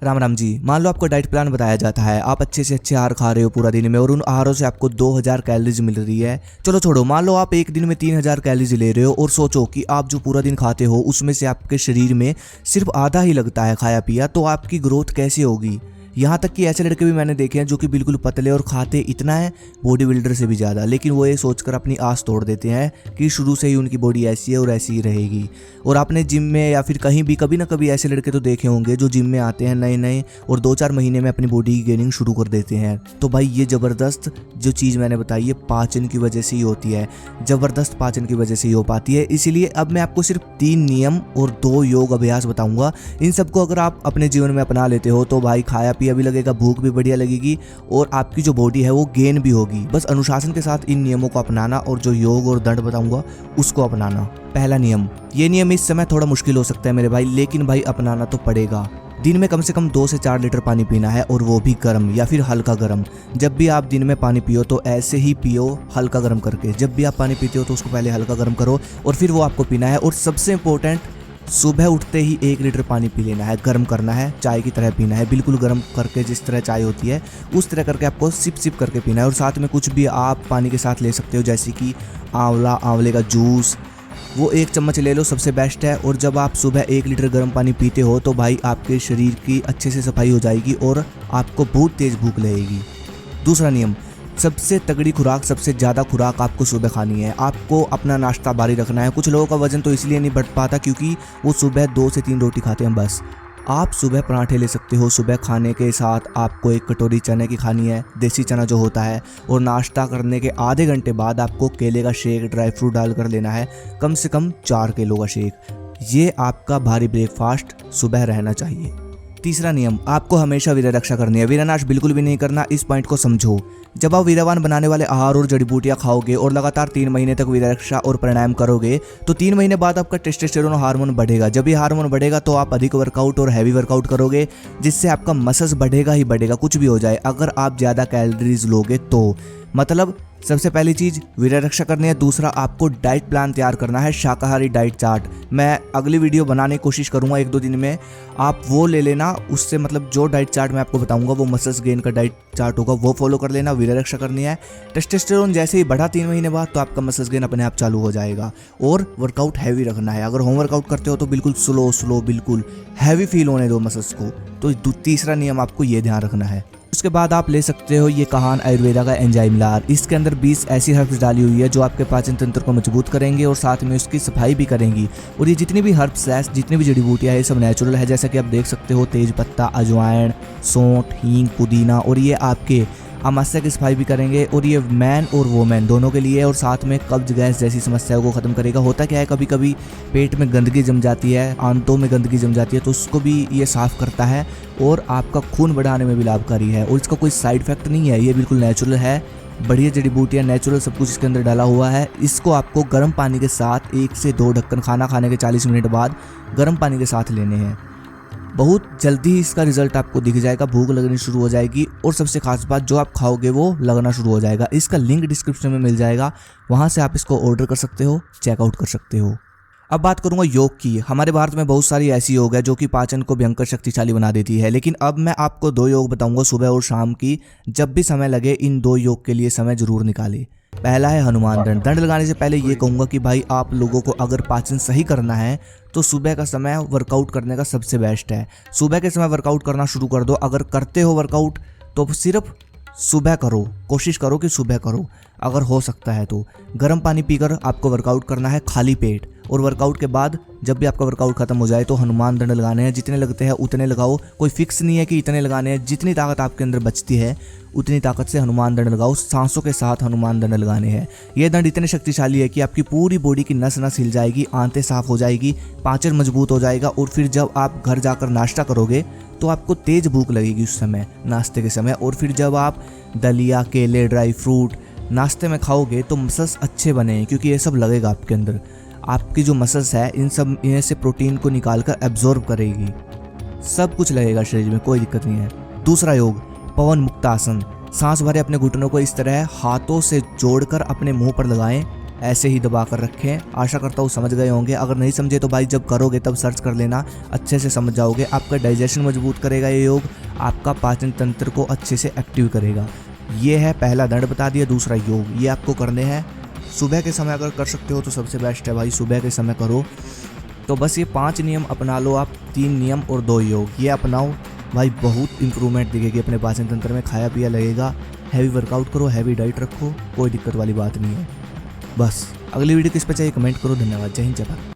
राम राम जी। मान लो आपको diet plan बताया जाता है, आप अच्छे से अच्छे आहार खा रहे हो पूरा दिन में और उन आहारों से आपको 2000 कैलोरीज मिल रही है। चलो छोड़ो, मान लो आप एक दिन में 3000 कैलोरीज ले रहे हो और सोचो कि आप जो पूरा दिन खाते हो उसमें से आपके शरीर में सिर्फ आधा ही लगता है खाया पिया, तो आपकी ग्रोथ कैसे होगी। यहाँ तक कि ऐसे लड़के भी मैंने देखे हैं जो कि बिल्कुल पतले और खाते इतना है बॉडी बिल्डर से भी ज़्यादा, लेकिन वो ये सोचकर अपनी आस तोड़ देते हैं कि शुरू से ही उनकी बॉडी ऐसी है और ऐसी ही रहेगी। और आपने जिम में या फिर कहीं भी कभी ना कभी ऐसे लड़के तो देखे होंगे जो जिम में आते हैं नए नए और 2-4 महीने में अपनी बॉडी की गेनिंग शुरू कर देते हैं। तो भाई ये ज़बरदस्त जो चीज़ मैंने बताई है पाचन की वजह से ही होती है, ज़बरदस्त पाचन की वजह से ही हो पाती है। इसीलिए अब मैं आपको सिर्फ 3 नियम और 2 योग अभ्यास बताऊँगा। इन सबको अगर आप अपने जीवन में अपना लेते हो तो भाई खाया पिया भी लगेगा, भूख भी बढ़िया लगेगी और आपकी जो बॉडी है वो गेन भी होगी। बस अनुशासन के साथ इन नियमों को अपनाना और जो योग और दंड बताऊंगा उसको अपनाना। पहला नियम, ये नियम इस समय थोड़ा मुश्किल हो सकता है मेरे भाई, लेकिन भाई अपनाना तो पड़ेगा। दिन में कम से कम 2 से 4 लीटर पानी पीना है और वो भी गर्म या फिर हल्का गर्म। जब भी आप दिन में पानी पियो तो ऐसे ही पियो, हल्का गर्म करके। जब भी आप पानी पीते हो तो उसको पहले हल्का गर्म करो और फिर वो आपको पीना है। और सबसे इंपॉर्टेंट, सुबह उठते ही 1 लीटर पानी पी लेना है, गर्म करना है, चाय की तरह पीना है, बिल्कुल गर्म करके। जिस तरह चाय होती है उस तरह करके आपको सिप सिप करके पीना है। और साथ में कुछ भी आप पानी के साथ ले सकते हो, जैसे कि आंवले का जूस, वो 1 चम्मच ले लो, सबसे बेस्ट है। और जब आप सुबह 1 लीटर गर्म पानी पीते हो तो भाई आपके शरीर की अच्छे से सफाई हो जाएगी और आपको बहुत तेज़ भूख लगेगी। दूसरा नियम, सबसे तगड़ी खुराक, सबसे ज़्यादा खुराक आपको सुबह खानी है। आपको अपना नाश्ता भारी रखना है। कुछ लोगों का वजन तो इसलिए नहीं बढ़ पाता क्योंकि वो सुबह 2 से 3 रोटी खाते हैं बस। आप सुबह पराठे ले सकते हो, सुबह खाने के साथ आपको 1 कटोरी चने की खानी है, देसी चना जो होता है। और नाश्ता करने के आधे घंटे बाद आपको केले का शेक ड्राई फ्रूट डालकर लेना है, कम से कम 4 किलो का शेक। ये आपका भारी ब्रेकफास्ट सुबह रहना चाहिए। तीसरा नियम, आपको हमेशा वीर्य रक्षा करनी है, वीर्यनाश बिल्कुल भी नहीं करना। इस पॉइंट को समझो। जब आप वीर्यवान बनाने वाले आहार और जड़ी बूटियां खाओगे और लगातार 3 महीने तक वीर्य रक्षा और प्राणायाम करोगे तो 3 महीने बाद आपका टेस्टोस्टेरोन हार्मोन बढ़ेगा। जब ये हार्मोन बढ़ेगा तो आप अधिक वर्कआउट और हैवी वर्कआउट करोगे, जिससे आपका मसल्स बढ़ेगा ही बढ़ेगा, कुछ भी हो जाए। अगर आप ज़्यादा कैलोरीज लोगे तो मतलब सबसे पहली चीज़ वीर्य रक्षा करनी है। दूसरा, आपको डाइट प्लान तैयार करना है, शाकाहारी डाइट चार्ट। मैं अगली वीडियो बनाने की कोशिश करूंगा 1-2 दिन में, आप वो ले लेना। उससे मतलब जो डाइट चार्ट मैं आपको बताऊंगा वो मसल्स गेन का डाइट चार्ट होगा, वो फॉलो कर लेना। वीर्य रक्षा करनी है। टेस्टोस्टेरोन जैसे ही बढ़ा 3 महीने बाद तो आपका मसल्स गेन अपने आप चालू हो जाएगा। और वर्कआउट हैवी रखना है। अगर होम वर्कआउट करते हो तो बिल्कुल स्लो बिल्कुल हैवी फील होने दो मसल्स को। तो तीसरा नियम आपको ये ध्यान रखना है। उसके बाद आप ले सकते हो ये कहान आयुर्वेदा का एंजाइम लार। इसके अंदर 20 ऐसी हर्ब्स डाली हुई है जो आपके पाचन तंत्र को मजबूत करेंगे और साथ में उसकी सफाई भी करेंगी। और ये जितनी भी हर्ब्स है, जितनी भी जड़ी बूटियां है, ये सब नेचुरल है। जैसा कि आप देख सकते हो, तेज पत्ता, अजवाइन, सौंठ, हींग, पुदीना। और ये आपके आमाशय की सफाई भी करेंगे और ये मैन और वोमेन दोनों के लिए। और साथ में कब्ज गैस जैसी समस्याओं को ख़त्म करेगा। होता क्या है, कभी कभी पेट में गंदगी जम जाती है, आंतों में गंदगी जम जाती है, तो उसको भी ये साफ़ करता है और आपका खून बढ़ाने में भी लाभकारी है। और इसका कोई साइड इफेक्ट नहीं है, ये बिल्कुल नेचुरल है। बढ़िया जड़ी बूटियाँ, नेचुरल सब कुछ इसके अंदर डाला हुआ है। इसको आपको गर्म पानी के साथ 1 से 2 ढक्कन खाना खाने के 40 मिनट बाद गर्म पानी के साथ लेने हैं। बहुत जल्दी ही इसका रिजल्ट आपको दिख जाएगा, भूख लगनी शुरू हो जाएगी और सबसे खास बात, जो आप खाओगे वो लगना शुरू हो जाएगा। इसका लिंक डिस्क्रिप्शन में मिल जाएगा, वहाँ से आप इसको ऑर्डर कर सकते हो, चेकआउट कर सकते हो। अब बात करूंगा योग की। हमारे भारत में बहुत सारी ऐसी योग है जो कि पाचन को भयंकर शक्तिशाली बना देती है, लेकिन अब मैं आपको 2 योग बताऊंगा सुबह और शाम की। जब भी समय लगे इन 2 योग के लिए समय जरूर निकालें। पहला है हनुमान दंड। दंड लगाने से पहले ये कहूँगा कि भाई आप लोगों को अगर पाचन सही करना है तो सुबह का समय वर्कआउट करने का सबसे बेस्ट है। सुबह के समय वर्कआउट करना शुरू कर दो। अगर करते हो वर्कआउट तो सिर्फ सुबह करो, कोशिश करो कि सुबह करो। अगर हो सकता है तो गर्म पानी पीकर आपको वर्कआउट करना है खाली पेट। और वर्कआउट के बाद जब भी आपका वर्कआउट खत्म हो जाए तो हनुमान दंड लगाने हैं। जितने लगते हैं उतने लगाओ, कोई फिक्स नहीं है कि इतने लगाने हैं। जितनी ताकत आपके अंदर बचती है उतनी ताकत से हनुमान दंड लगाओ। सांसों के साथ हनुमान दंड लगाने हैं। ये दंड इतने शक्तिशाली है कि आपकी पूरी बॉडी की नस नस हिल जाएगी, आंतें साफ हो जाएगी, पाचन मजबूत हो जाएगा। और फिर जब आप घर जाकर नाश्ता करोगे तो आपको तेज भूख लगेगी उस समय, नाश्ते के समय। और फिर जब आप दलिया, केले, ड्राई फ्रूट नाश्ते में खाओगे तो मसल्स अच्छे बने, क्योंकि ये सब लगेगा आपके अंदर। आपकी जो मसल्स है इनमें से प्रोटीन को निकाल कर एब्जॉर्ब करेगी, सब कुछ लगेगा शरीर में, कोई दिक्कत नहीं है। दूसरा योग, पवन मुक्तासन। सांस भरे अपने घुटनों को इस तरह हाथों से जोड़कर अपने मुंह पर लगाएं, ऐसे ही दबा कर रखें। आशा करता हूँ समझ गए होंगे। अगर नहीं समझे तो भाई जब करोगे तब सर्च कर लेना, अच्छे से समझ जाओगे। आपका डाइजेशन मजबूत करेगा ये योग, आपका पाचन तंत्र को अच्छे से एक्टिव करेगा। ये है पहला दंड बता दिया। दूसरा योग, ये आपको करने हैं सुबह के समय। अगर कर सकते हो तो सबसे बेस्ट है भाई, सुबह के समय करो। तो बस ये 5 नियम अपना लो आप, 3 नियम और 2 योग, ये अपनाओ भाई, बहुत इंप्रूवमेंट दिखेगी अपने पाचन तंत्र में, खाया पिया लगेगा। हैवी वर्कआउट करो, हैवी डाइट रखो, कोई दिक्कत वाली बात नहीं है। बस अगली वीडियो किस पे चाहिए कमेंट करो। धन्यवाद। जय हिंद, जय भारत।